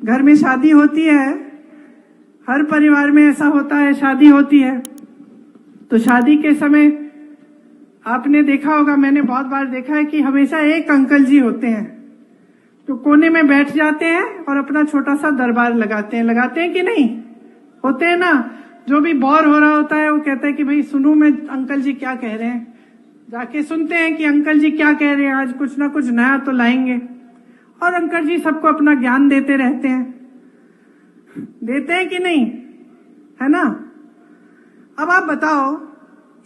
घर में शादी होती है, हर परिवार में ऐसा होता है, शादी होती है तो शादी के समय आपने देखा होगा, मैंने बहुत बार देखा है कि हमेशा एक अंकल जी होते हैं जो कोने में बैठ जाते हैं और अपना छोटा सा दरबार लगाते हैं कि नहीं? होते हैं ना। जो भी बोर हो रहा होता है वो कहता है कि भाई सुनूं मैं अंकल जी क्या कह रहे हैं, जाके सुनते हैं कि अंकल जी क्या कह रहे हैं, आज कुछ ना कुछ नया तो लाएंगे। और अंकल जी सबको अपना ज्ञान देते रहते हैं, देते हैं कि नहीं, है ना? अब आप बताओ,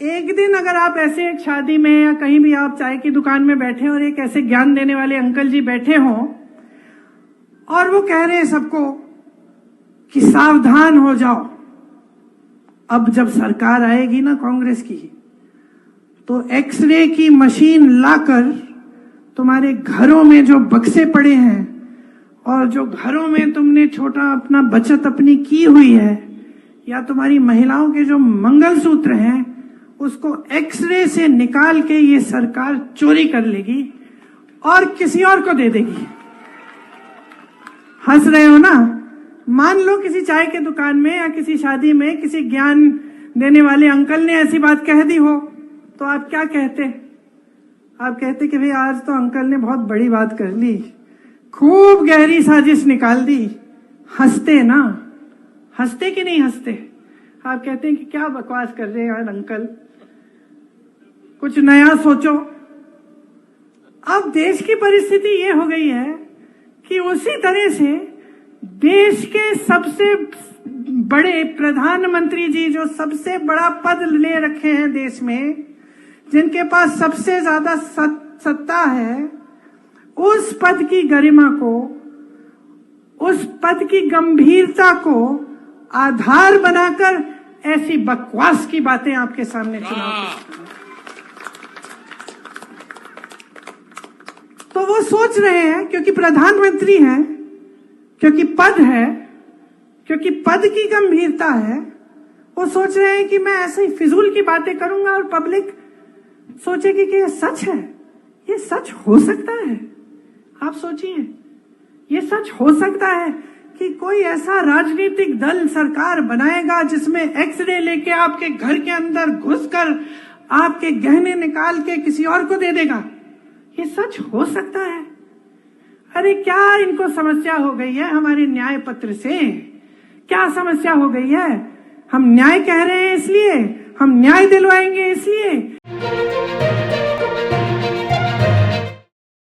एक दिन अगर आप ऐसे एक शादी में या कहीं भी आप चाय की दुकान में बैठे और एक ऐसे ज्ञान देने वाले अंकल जी बैठे हों और वो कह रहे हैं सबको कि सावधान हो जाओ, अब जब सरकार आएगी ना कांग्रेस की तो एक्सरे की मशीन लाकर तुम्हारे घरों में जो बक्से पड़े हैं और जो घरों में तुमने छोटा अपना बचत अपनी की हुई है या तुम्हारी महिलाओं के जो मंगलसूत्र हैं उसको एक्सरे से निकाल के ये सरकार चोरी कर लेगी और किसी और को दे देगी। हंस रहे हो ना? मान लो किसी चाय के दुकान में या किसी शादी में किसी ज्ञान देने वाले अंकल ने ऐसी बात कह दी हो तो आप क्या कहते? आप कहते कि भाई आज तो अंकल ने बहुत बड़ी बात कर ली, खूब गहरी साजिश निकाल दी। हंसते ना? हंसते कि नहीं हंसते? आप कहते हैं कि क्या बकवास कर रहे हैं यार अंकल, कुछ नया सोचो। अब देश की परिस्थिति ये हो गई है कि उसी तरह से देश के सबसे बड़े प्रधानमंत्री जी जो सबसे बड़ा पद ले रखे हैं देश में, जिनके पास सबसे ज्यादा सत्ता है, उस पद की गरिमा को, उस पद की गंभीरता को आधार बनाकर ऐसी बकवास की बातें आपके सामने चुनौती। तो वो सोच रहे हैं क्योंकि प्रधानमंत्री हैं, क्योंकि पद है, क्योंकि पद की गंभीरता है, वो सोच रहे हैं कि मैं ऐसे ही फिजूल की बातें करूंगा और पब्लिक सोचेगी कि ये सच है। ये सच हो सकता है? आप सोचिए, ये सच हो सकता है कि कोई ऐसा राजनीतिक दल सरकार बनाएगा जिसमें एक्सरे लेके आपके घर के अंदर घुसकर आपके गहने निकाल के किसी और को दे देगा? ये सच हो सकता है? अरे क्या इनको समस्या हो गई है हमारे न्याय पत्र से? क्या समस्या हो गई है? हम न्याय कह रहे हैं इसलिए, हम न्याय दिलवाएंगे इसलिए।